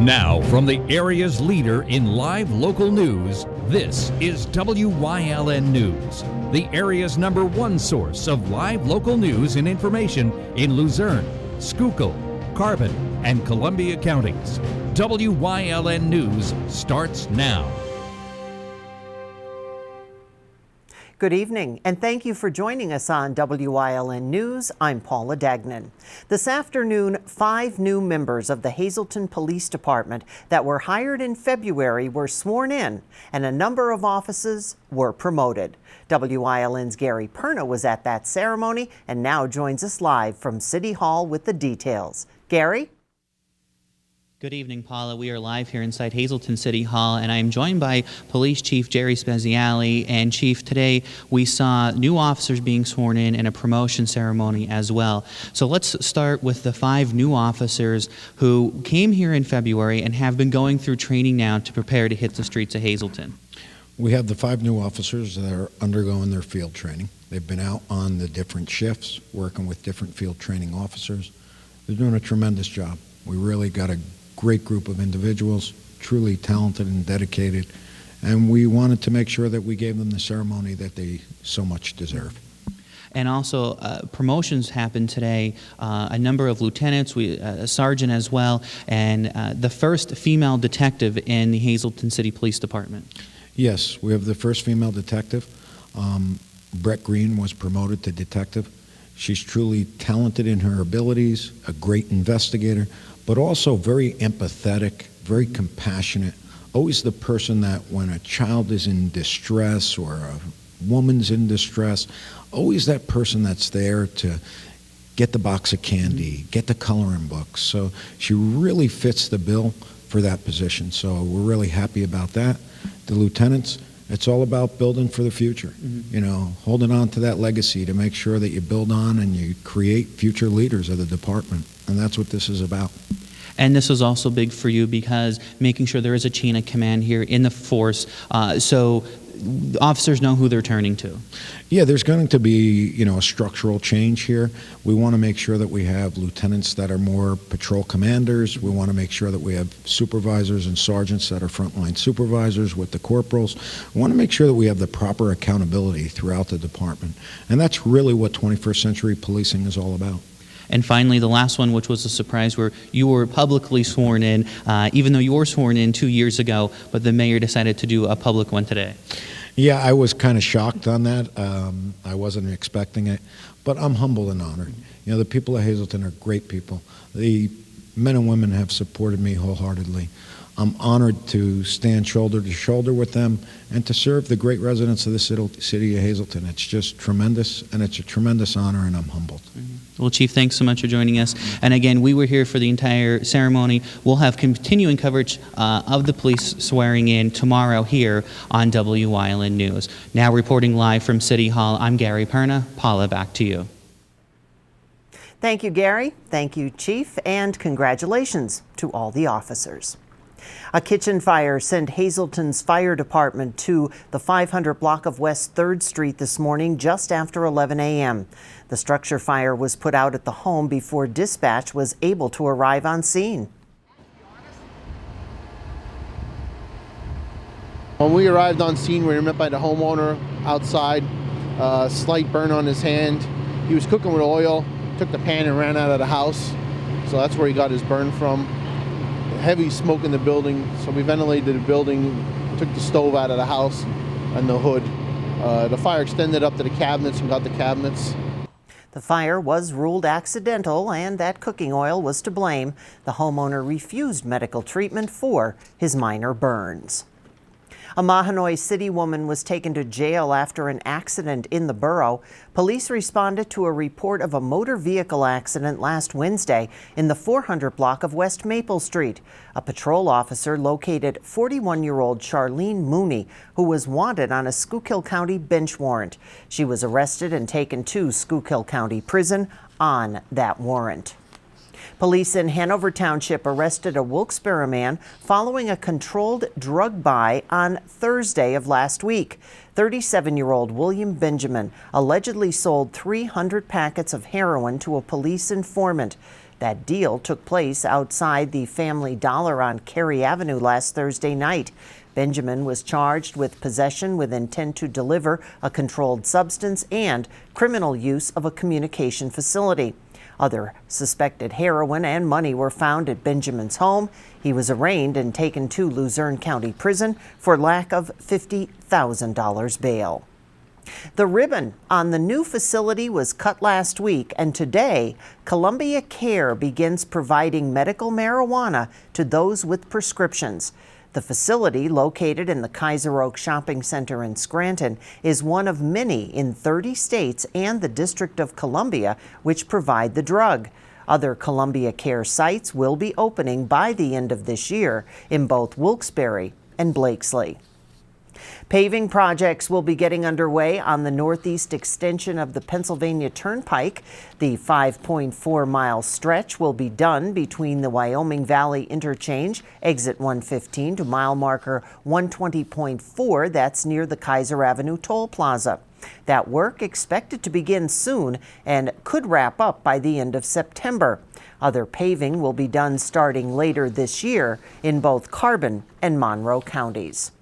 Now, from the area's leader in live local news, this is WYLN News, the area's #1 source of live local news and information in Luzerne, Schuylkill, Carbon, and Columbia counties. WYLN News starts now. Good evening, and thank you for joining us on WYLN News. I'm Paula Dagnan. This afternoon, 5 new members of the Hazleton Police Department that were hired in February were sworn in, and a number of officers were promoted. WYLN's Gary Perna was at that ceremony and now joins us live from City Hall with the details. Gary? Good evening, Paula. We are live here inside Hazleton City Hall, and I am joined by Police Chief Jerry Speziale. And Chief, today we saw new officers being sworn in and a promotion ceremony as well. So let's start with the 5 new officers who came here in February and have been going through training now to prepare to hit the streets of Hazleton. We have the 5 new officers that are undergoing their field training. They've been out on the different shifts, working with different field training officers. They're doing a tremendous job. We really got a great group of individuals, truly talented and dedicated, and we wanted to make sure that we gave them the ceremony that they so much deserve. And also, promotions happened today. A number of lieutenants, a sergeant as well, and the first female detective in the Hazleton City Police Department. Yes, we have the first female detective. Brett Green was promoted to detective. She's truly talented in her abilities, a great investigator, but also very empathetic, very compassionate, always the person that when a child is in distress or a woman's in distress, always that person that's there to get the box of candy, get the coloring books. So she really fits the bill for that position. So we're really happy about that. The lieutenants, it's all about building for the future, you know, holding on to that legacy to make sure that you build on and you create future leaders of the department. And that's what this is about. And this was also big for you because making sure there is a chain of command here in the force so officers know who they're turning to. Yeah, there's going to be, you know, a structural change here. We want to make sure that we have lieutenants that are more patrol commanders. We want to make sure that we have supervisors and sergeants that are frontline supervisors with the corporals. We want to make sure that we have the proper accountability throughout the department. And that's really what 21st century policing is all about. And finally, the last one, which was a surprise, where you were publicly sworn in, even though you were sworn in 2 years ago, but the mayor decided to do a public one today. Yeah, I was kind of shocked on that. I wasn't expecting it, but I'm humbled and honored. You know, the people of Hazleton are great people. The men and women have supported me wholeheartedly. I'm honored to stand shoulder to shoulder with them and to serve the great residents of the city of Hazleton. It's just tremendous, and it's a tremendous honor, and I'm humbled. Well, Chief, thanks so much for joining us. And again, we were here for the entire ceremony. We'll have continuing coverage of the police swearing in tomorrow here on WYLN News. Now reporting live from City Hall, I'm Gary Perna. Paula, back to you. Thank you, Gary. Thank you, Chief, and congratulations to all the officers. A kitchen fire sent Hazleton's fire department to the 500 block of West 3rd Street this morning just after 11 a.m. The structure fire was put out at the home before dispatch was able to arrive on scene. When we arrived on scene, we were met by the homeowner outside, slight burn on his hand. He was cooking with oil, took the pan and ran out of the house. So that's where he got his burn from. Heavy smoke in the building, so we ventilated the building, took the stove out of the house and the hood. The fire extended up to the cabinets and got the cabinets. The fire was ruled accidental and that cooking oil was to blame. The homeowner refused medical treatment for his minor burns. A Mahanoy City woman was taken to jail after an accident in the borough. Police responded to a report of a motor vehicle accident last Wednesday in the 400 block of West Maple Street. A patrol officer located 41-year-old Charlene Mooney, who was wanted on a Schuylkill County bench warrant. She was arrested and taken to Schuylkill County Prison on that warrant. Police in Hanover Township arrested a Wilkes-Barre man following a controlled drug buy on Thursday of last week. 37-year-old William Benjamin allegedly sold 300 packets of heroin to a police informant. That deal took place outside the Family Dollar on Cary Avenue last Thursday night. Benjamin was charged with possession with intent to deliver a controlled substance and criminal use of a communication facility. Other suspected heroin and money were found at Benjamin's home. He was arraigned and taken to Luzerne County Prison for lack of $50,000 bail. The ribbon on the new facility was cut last week, and today, Columbia Care begins providing medical marijuana to those with prescriptions. The facility, located in the Kaiser Oak Shopping Center in Scranton, is one of many in 30 states and the District of Columbia which provide the drug. Other Columbia Care sites will be opening by the end of this year in both Wilkes-Barre and Blakesley. Paving projects will be getting underway on the northeast extension of the Pennsylvania Turnpike. The 5.4-mile stretch will be done between the Wyoming Valley Interchange, exit 115, to mile marker 120.4. That's near the Kaiser Avenue Toll Plaza. That work expected to begin soon and could wrap up by the end of September. Other paving will be done starting later this year in both Carbon and Monroe counties.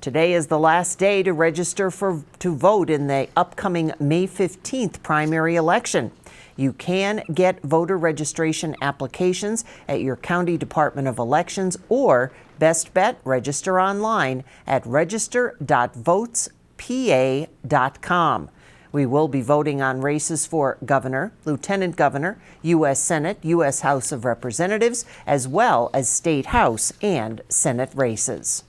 Today is the last day to register to vote in the upcoming May 15th primary election. You can get voter registration applications at your county Department of Elections, or best bet, register online at register.votespa.com. We will be voting on races for governor, lieutenant governor, U.S. Senate, U.S. House of Representatives, as well as state House and Senate races.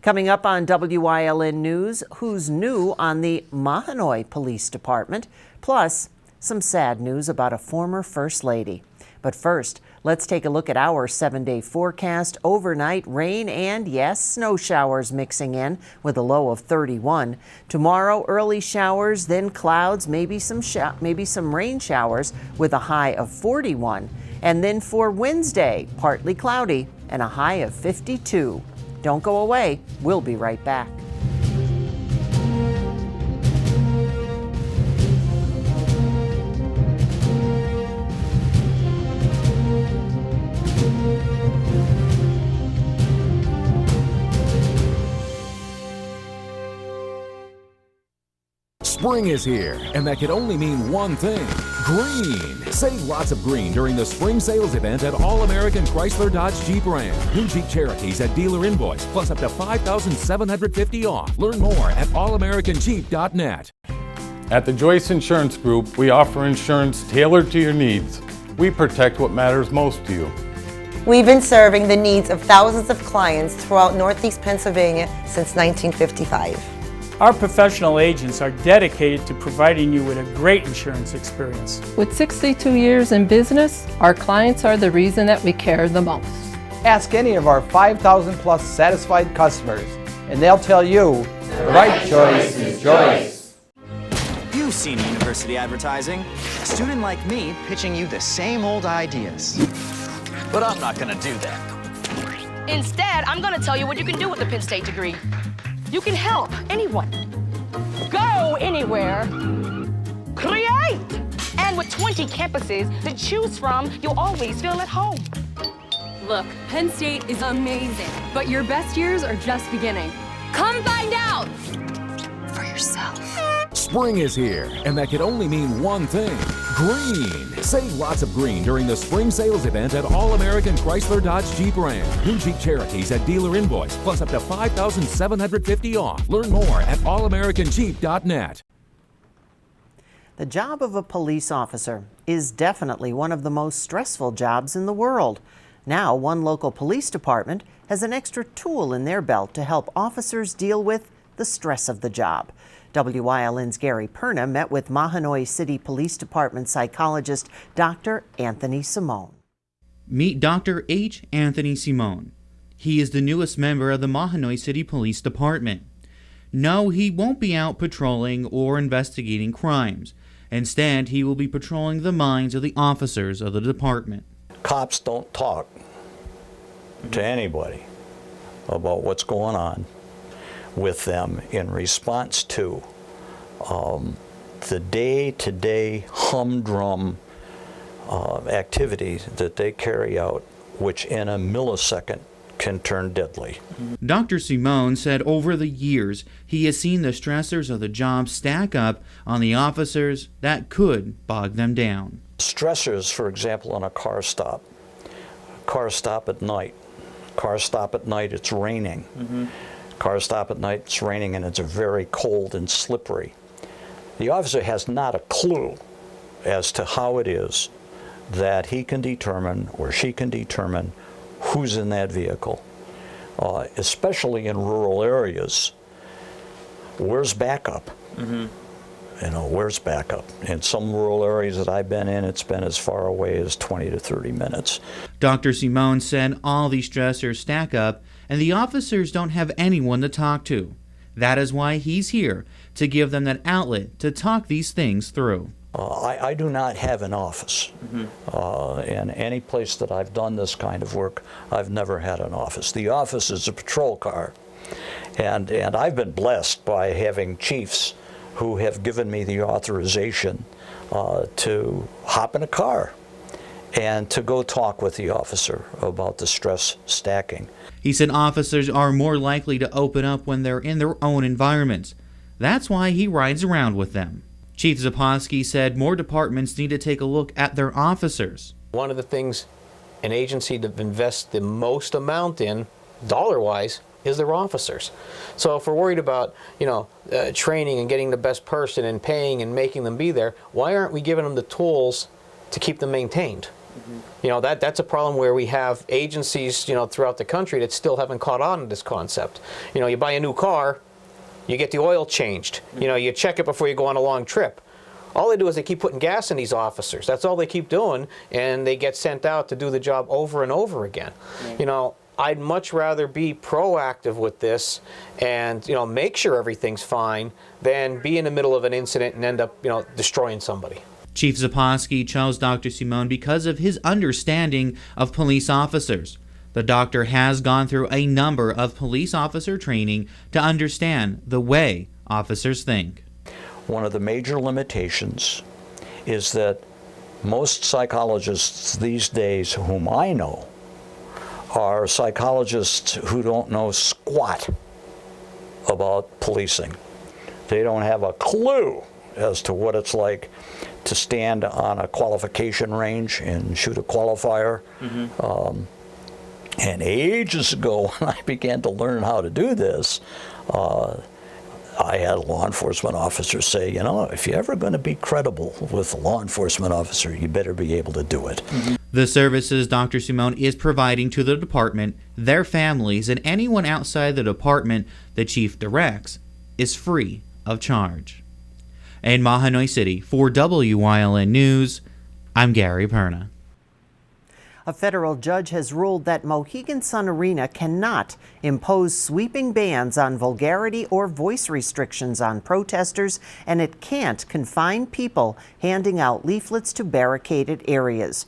Coming up on WYLN News, who's new on the Mahanoy Police Department, plus some sad news about a former First Lady. But first, let's take a look at our 7-day forecast. Overnight rain and, yes, snow showers mixing in with a low of 31. Tomorrow, early showers, then clouds, maybe some rain showers with a high of 41. And then for Wednesday, partly cloudy and a high of 52. Don't go away. We'll be right back. Spring is here, and that could only mean one thing: green. Save lots of green during the spring sales event at All-American Chrysler Dodge Jeep Ram. New Jeep Cherokees at dealer invoice, plus up to $5,750 off. Learn more at allamericanjeep.net. At the Joyce Insurance Group, we offer insurance tailored to your needs. We protect what matters most to you. We've been serving the needs of thousands of clients throughout Northeast Pennsylvania since 1955. Our professional agents are dedicated to providing you with a great insurance experience. With 62 years in business, our clients are the reason that we care the most. Ask any of our 5,000 plus satisfied customers, and they'll tell you the right choice is Joyce. You've seen university advertising. A student like me pitching you the same old ideas. But I'm not gonna do that. Instead, I'm gonna tell you what you can do with a Penn State degree. You can help anyone, go anywhere, create. And with 20 campuses to choose from, you'll always feel at home. Look, Penn State is amazing, but your best years are just beginning. Come find out for yourself. Spring is here, and that could only mean one thing: green. Save lots of green during the spring sales event at All-American Chrysler Dodge Jeep Ram. New Jeep Cherokees at dealer invoice, plus up to $5,750 off. Learn more at allamericanjeep.net. The job of a police officer is definitely one of the most stressful jobs in the world. Now, one local police department has an extra tool in their belt to help officers deal with the stress of the job. WYLN's Gary Perna met with Mahanoy City Police Department psychologist Dr. Anthony Simone. Meet Dr. H. Anthony Simone. He is the newest member of the Mahanoy City Police Department. No, he won't be out patrolling or investigating crimes. Instead, he will be patrolling the minds of the officers of the department. Cops don't talk to anybody about what's going on with them in response to the day-to-day humdrum activity that they carry out, which in a millisecond can turn deadly. Dr. Simone said over the years he has seen the stressors of the job stack up on the officers that could bog them down. Stressors, for example, on a car stop at night. Car stop at night, it's raining. Car stop at night, it's raining, and it's very cold and slippery. The officer has not a clue as to how it is that he can determine or she can determine who's in that vehicle, especially in rural areas. Where's backup? You know, where's backup? In some rural areas that I've been in, it's been as far away as 20 to 30 minutes. Dr. Simone said all these stressors stack up and the officers don't have anyone to talk to. That is why he's here, to give them that outlet to talk these things through. I do not have an office. In any place that I've done this kind of work, I've never had an office. The office is a patrol car. And I've been blessed by having chiefs who have given me the authorization to hop in a car and to go talk with the officer about the stress stacking. He said officers are more likely to open up when they're in their own environments. That's why he rides around with them. Chief Zaposky said more departments need to take a look at their officers. One of the things an agency to invest the most amount in, dollar-wise, is their officers. So if we're worried about, training and getting the best person and paying and making them be there, why aren't we giving them the tools to keep them maintained? That's a problem where we have agencies, throughout the country that still haven't caught on to this concept. You buy a new car, you get the oil changed. You check it before you go on a long trip. All they do is they keep putting gas in these officers. That's all they keep doing, and they get sent out to do the job over and over again. I'd much rather be proactive with this and make sure everything's fine than be in the middle of an incident and end up destroying somebody. Chief Zaposky chose Dr. Simone because of his understanding of police officers. The doctor has gone through a number of police officer training to understand the way officers think. One of the major limitations is that most psychologists these days, whom I know, are psychologists who don't know squat about policing. They don't have a clue as to what it's like to stand on a qualification range and shoot a qualifier. And ages ago, when I began to learn how to do this, I had a law enforcement officer say, if you're ever going to be credible with a law enforcement officer, you better be able to do it. The services Dr. Simone is providing to the department, their families, and anyone outside the department the chief directs is free of charge. In Mahanoy City, for WYLN News, I'm Gary Perna. A federal judge has ruled that Mohegan Sun Arena cannot impose sweeping bans on vulgarity or voice restrictions on protesters, and it can't confine people handing out leaflets to barricaded areas.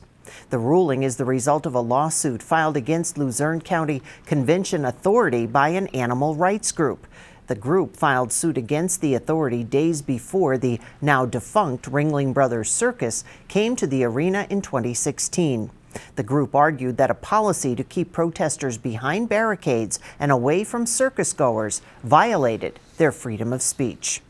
The ruling is the result of a lawsuit filed against Luzerne County Convention Authority by an animal rights group. The group filed suit against the authority days before the now defunct Ringling Brothers Circus came to the arena in 2016. The group argued that a policy to keep protesters behind barricades and away from circus goers violated their freedom of speech.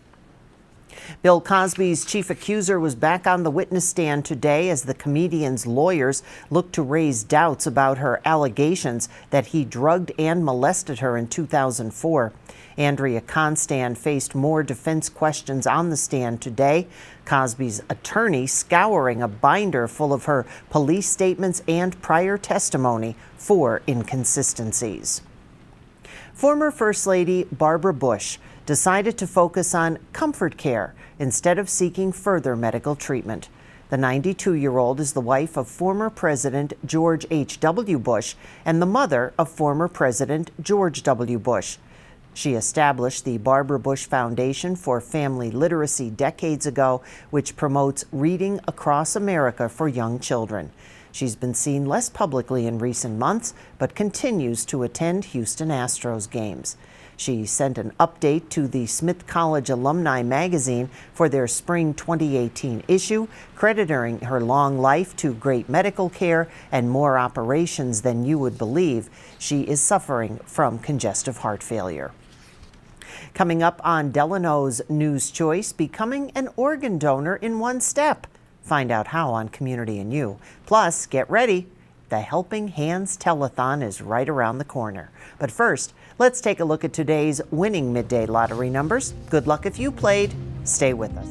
Bill Cosby's chief accuser was back on the witness stand today as the comedian's lawyers looked to raise doubts about her allegations that he drugged and molested her in 2004. Andrea Constand faced more defense questions on the stand today. Cosby's attorney scouring a binder full of her police statements and prior testimony for inconsistencies. Former First Lady Barbara Bush decided to focus on comfort care instead of seeking further medical treatment. The 92-year-old is the wife of former President George H.W. Bush and the mother of former President George W. Bush. She established the Barbara Bush Foundation for Family Literacy decades ago, which promotes reading across America for young children. She's been seen less publicly in recent months, but continues to attend Houston Astros games. She sent an update to the Smith College Alumni magazine for their spring 2018 issue, crediting her long life to great medical care and more operations than you would believe. She is suffering from congestive heart failure. Coming up on Delano's News Choice, becoming an organ donor in one step. Find out how on Community and You. Plus, get ready. The Helping Hands Telethon is right around the corner. But first, let's take a look at today's winning midday lottery numbers. Good luck if you played. Stay with us.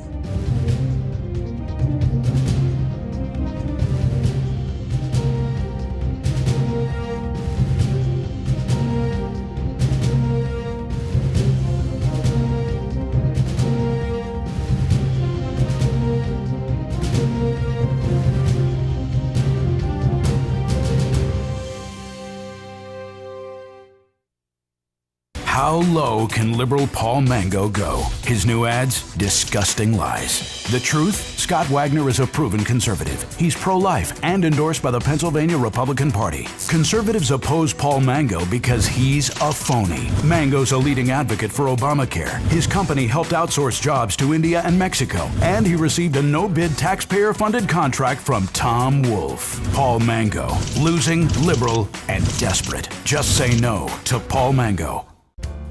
How low can liberal Paul Mango go? His new ads? Disgusting lies. The truth? Scott Wagner is a proven conservative. He's pro-life and endorsed by the Pennsylvania Republican Party. Conservatives oppose Paul Mango because he's a phony. Mango's a leading advocate for Obamacare. His company helped outsource jobs to India and Mexico, and he received a no-bid taxpayer-funded contract from Tom Wolfe. Paul Mango, losing, liberal, and desperate. Just say no to Paul Mango.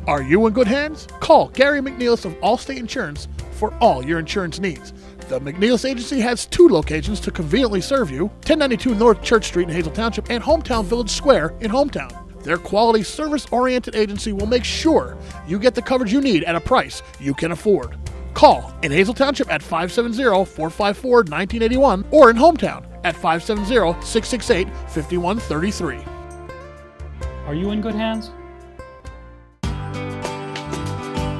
Are you in good hands? Call Gary McNeilis of Allstate Insurance for all your insurance needs. The McNeilis Agency has 2 locations to conveniently serve you, 1092 North Church Street in Hazleton Township and Hometown Village Square in Hometown. Their quality, service-oriented agency will make sure you get the coverage you need at a price you can afford. Call in Hazleton Township at 570-454-1981 or in Hometown at 570-668-5133. Are you in good hands?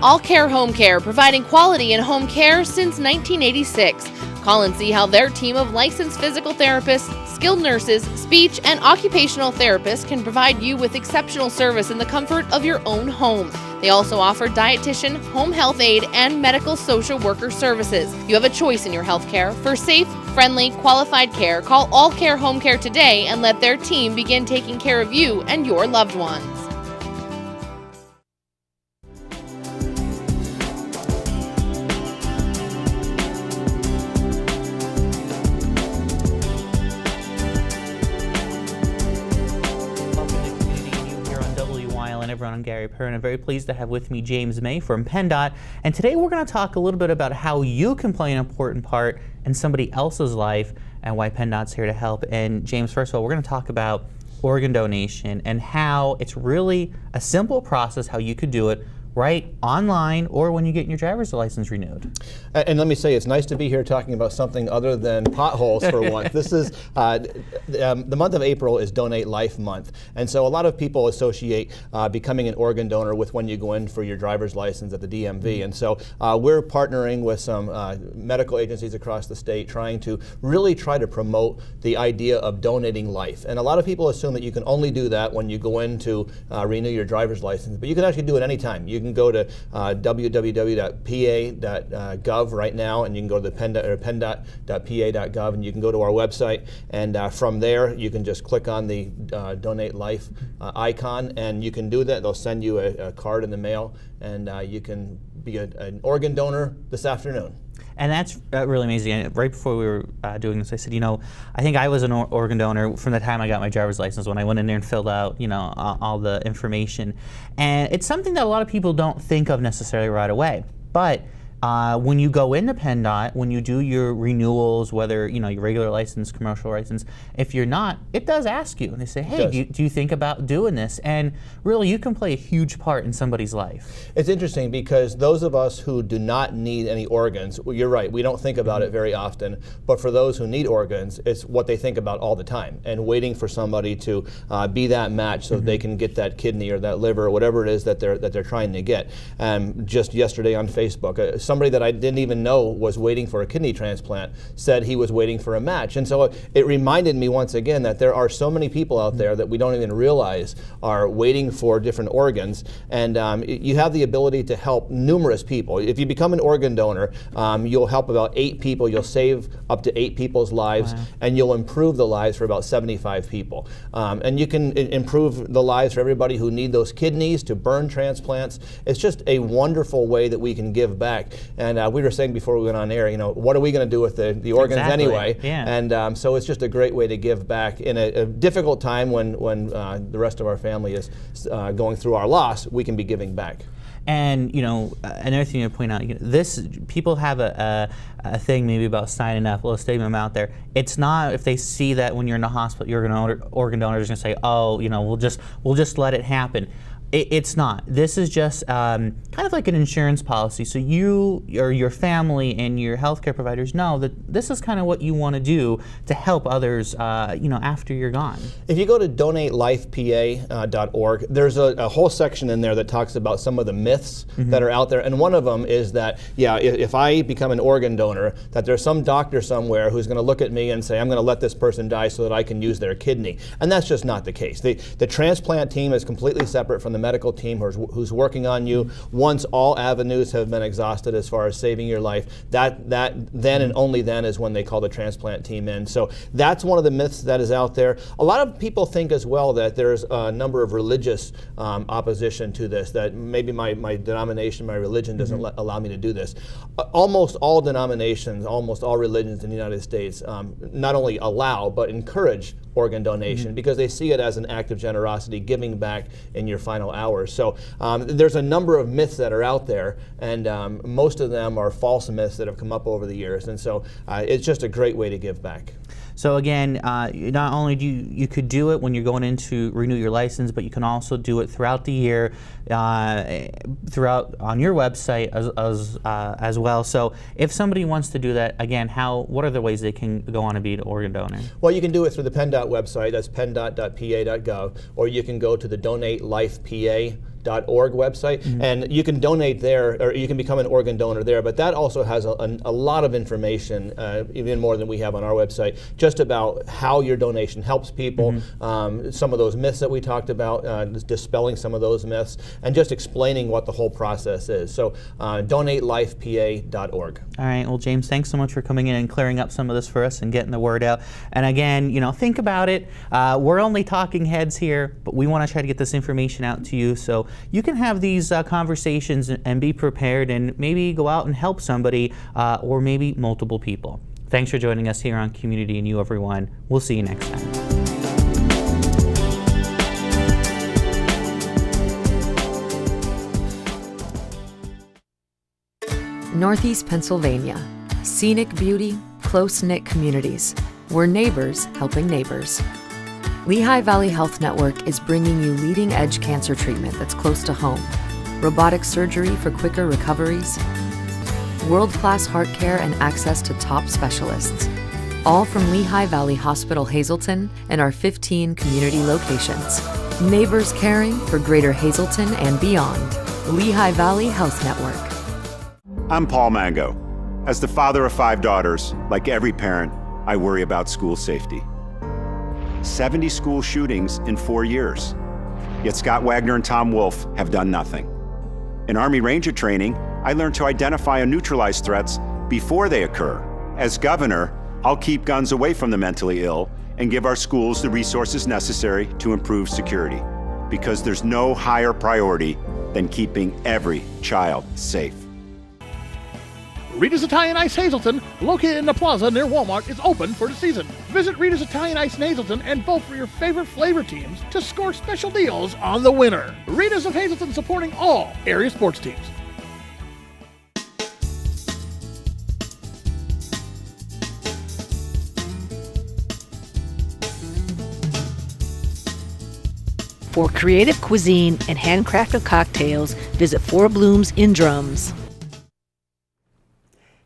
All Care Home Care, providing quality in home care since 1986. Call and see how their team of licensed physical therapists, skilled nurses, speech, and occupational therapists can provide you with exceptional service in the comfort of your own home. They also offer dietitian, home health aide, and medical social worker services. You have a choice in your health care. For safe, friendly, qualified care, call All Care Home Care today and let their team begin taking care of you and your loved ones. Everyone, I'm Gary Perrin. I'm very pleased to have with me James May from PennDOT. And today we're going to talk a little bit about how you can play an important part in somebody else's life and why PennDOT's here to help. And James, first of all, we're going to talk about organ donation and how it's really a simple process how you could do it right online or when you get your driver's license renewed. And let me say, it's nice to be here talking about something other than potholes for once. This is, the month of April is Donate Life Month. And so a lot of people associate becoming an organ donor with when you go in for your driver's license at the DMV. And so we're partnering with some medical agencies across the state trying to really try to promote the idea of donating life. And a lot of people assume that you can only do that when you go in to renew your driver's license, but you can actually do it anytime. You can go to www.pa.gov right now, and you can go to the PennDOT.pa.gov, and you can go to our website, and from there you can just click on the Donate Life icon, and you can do that. They'll send you a card in the mail, and you can be an organ donor this afternoon. And that's really amazing. And right before we were doing this, I said, you know, I think I was an organ donor from the time I got my driver's license when I went in there and filled out, you know, all the information. And it's something that a lot of people don't think of necessarily right away. But when you go into PennDOT, when you do your renewals, whether, you know, your regular license, commercial license, if you're not, it does ask you. And they say, hey, do you think about doing this? And really, you can play a huge part in somebody's life. It's interesting because those of us who do not need any organs, well, you're right, we don't think about it very often, but for those who need organs, it's what they think about all the time, and waiting for somebody to be that match so that they can get that kidney or that liver or whatever it is that they're trying to get. Just yesterday on Facebook, somebody that I didn't even know was waiting for a kidney transplant said he was waiting for a match. And so it reminded me once again that there are so many people out there that we don't even realize are waiting for different organs, and you have the ability to help numerous people. If you become an organ donor, you'll help about 8 people, you'll save up to 8 people's lives, and you'll improve the lives for about 75 people. And you can improve the lives for everybody who need those kidneys, to burn transplants. It's just a wonderful way that we can give back. And we were saying before we went on air, what are we going to do with the organs anyway? Yeah. And so it's just a great way to give back in a difficult time when the rest of our family is going through our loss. We can be giving back. And another thing to point out, people have a thing maybe about signing up, a little statement out there. It's not if they see that when you're in the hospital, you're organ donor is going to say, oh, we'll just let it happen. It's not. This is just kind of like an insurance policy. So you or your family and your healthcare providers know that this is kind of what you want to do to help others, after you're gone. If you go to donatelifepa.org, there's a whole section in there that talks about some of the myths that are out there. And one of them is that, if I become an organ donor, that there's some doctor somewhere who's going to look at me and say, I'm going to let this person die so that I can use their kidney. And that's just not the case. The transplant team is completely separate from the medical team who's working on you. Once all avenues have been exhausted as far as saving your life, that then and only then is when they call the transplant team in. So that's one of the myths that is out there. A lot of people think as well that there's a number of religious opposition to this, that maybe my denomination, my religion doesn't allow me to do this. Almost all denominations, almost all religions in the United States not only allow but encourage organ donation because they see it as an act of generosity, giving back in your final hours. So there's a number of myths that are out there, and most of them are false myths that have come up over the years, and so it's just a great way to give back. So again, not only do you could do it when you're going in to renew your license, but you can also do it throughout the year, throughout on your website as well. So if somebody wants to do that, again, what are the ways they can go on and be an organ donor? Well, you can do it through the PennDOT website. That's penndot.pa.gov, or you can go to the donatelifepa.org website, and you can donate there, or you can become an organ donor there. But that also has a lot of information, even more than we have on our website, just about how your donation helps people, some of those myths that we talked about, dispelling some of those myths, and just explaining what the whole process is. So donatelifepa.org. All right. Well, James, thanks so much for coming in and clearing up some of this for us and getting the word out. And again, think about it. We're only talking heads here, but we want to try to get this information out to you so you can have these conversations and be prepared and maybe go out and help somebody or maybe multiple people. Thanks for joining us here on Community and You, everyone. We'll see you next time. Northeast Pennsylvania. Scenic beauty, close-knit communities. We're neighbors helping neighbors. Lehigh Valley Health Network is bringing you leading-edge cancer treatment that's close to home, robotic surgery for quicker recoveries, world-class heart care and access to top specialists, all from Lehigh Valley Hospital Hazleton and our 15 community locations. Neighbors caring for Greater Hazleton and beyond. Lehigh Valley Health Network. I'm Paul Mango. As the father of 5 daughters, like every parent, I worry about school safety. 70 school shootings in 4 years. Yet Scott Wagner and Tom Wolf have done nothing. In Army Ranger training, I learned to identify and neutralize threats before they occur. As governor, I'll keep guns away from the mentally ill and give our schools the resources necessary to improve security. Because there's no higher priority than keeping every child safe. Rita's Italian Ice Hazleton, located in the plaza near Walmart, is open for the season. Visit Rita's Italian Ice in Hazleton and vote for your favorite flavor teams to score special deals on the winner. Rita's of Hazleton, supporting all area sports teams. For creative cuisine and handcrafted cocktails, visit Four Blooms in Drums.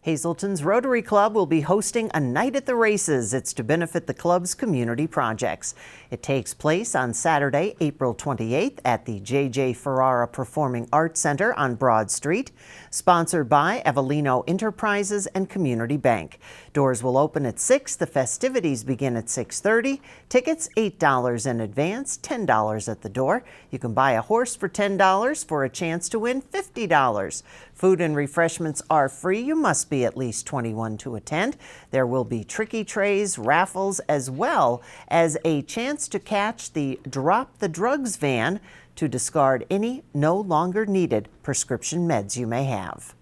Hazleton's Rotary Club will be hosting a night at the races. It's to benefit the club's community projects. It takes place on Saturday, April 28th at the J.J. Ferrara Performing Arts Center on Broad Street, sponsored by Avellino Enterprises and Community Bank. Doors will open at 6. The festivities begin at 6:30. Tickets $8 in advance, $10 at the door. You can buy a horse for $10 for a chance to win $50. Food and refreshments are free. You must be at least 21 to attend. There will be tricky trays, raffles, as well as a chance to catch the Drop the Drugs van to discard any no longer needed prescription meds you may have.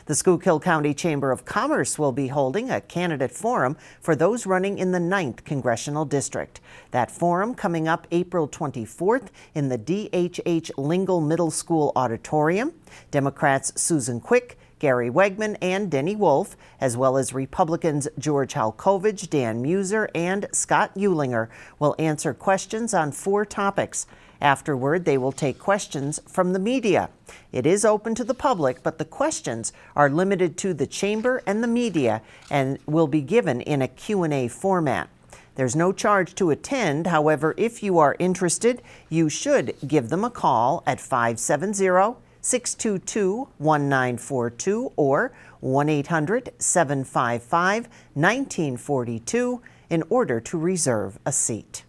The Schuylkill County Chamber of Commerce will be holding a candidate forum for those running in the 9th Congressional District. That forum coming up April 24th in the DHH Lingle Middle School Auditorium. Democrats Susan Quick, Gary Wegman, and Denny Wolf, as well as Republicans George Halkovich, Dan Muser, and Scott Eulinger, will answer questions on 4 topics. Afterward, they will take questions from the media. It is open to the public, but the questions are limited to the chamber and the media and will be given in a Q&A format. There's no charge to attend. However, if you are interested, you should give them a call at 570-622-1942 or 1-800-755-1942 in order to reserve a seat.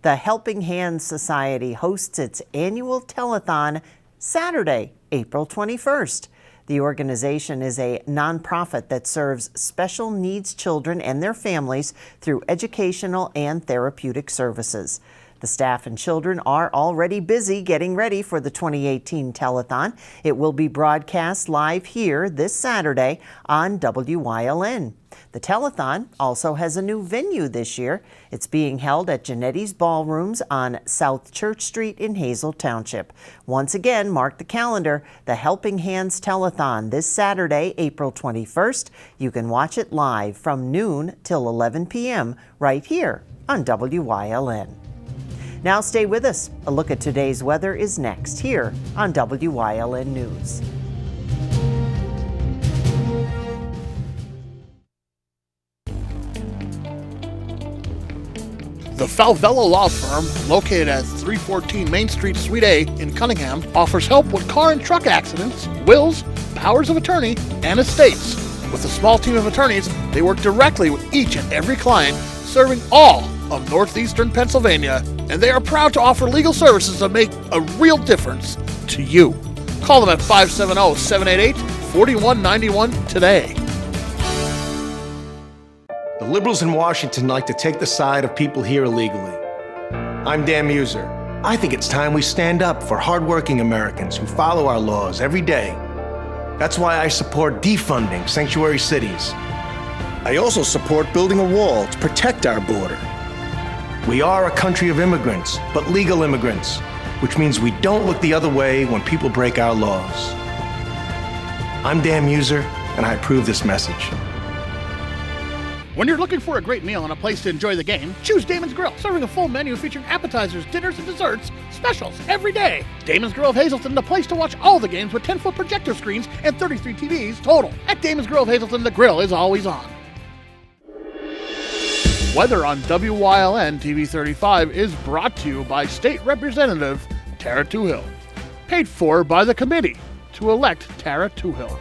The Helping Hands Society hosts its annual telethon Saturday, April 21st. The organization is a nonprofit that serves special needs children and their families through educational and therapeutic services. The staff and children are already busy getting ready for the 2018 telethon. It will be broadcast live here this Saturday on WYLN. The telethon also has a new venue this year. It's being held at Genetti's Ballrooms on South Church Street in Hazleton Township. Once again, mark the calendar, the Helping Hands Telethon this Saturday, April 21st. You can watch it live from noon till 11 p.m. right here on WYLN. Now stay with us. A look at today's weather is next here on WYLN News. The Favela Law Firm, located at 314 Main Street, Suite A in Cunningham, offers help with car and truck accidents, wills, powers of attorney, and estates. With a small team of attorneys, they work directly with each and every client, serving all of northeastern Pennsylvania, and they are proud to offer legal services that make a real difference to you. Call them at 570-788-4191 today. The liberals in Washington like to take the side of people here illegally. I'm Dan Muser. I think it's time we stand up for hardworking Americans who follow our laws every day. That's why I support defunding sanctuary cities. I also support building a wall to protect our border. We are a country of immigrants, but legal immigrants, which means we don't look the other way when people break our laws. I'm Dan Muser, and I approve this message. When you're looking for a great meal and a place to enjoy the game, choose Damon's Grill, serving a full menu featuring appetizers, dinners, and desserts, specials every day. Damon's Grill of Hazleton, the place to watch all the games with 10-foot projector screens and 33 TVs total. At Damon's Grill of Hazleton, the grill is always on. Weather on WYLN TV 35 is brought to you by State Representative Tara Toohill. Paid for by the committee to elect Tara Toohill.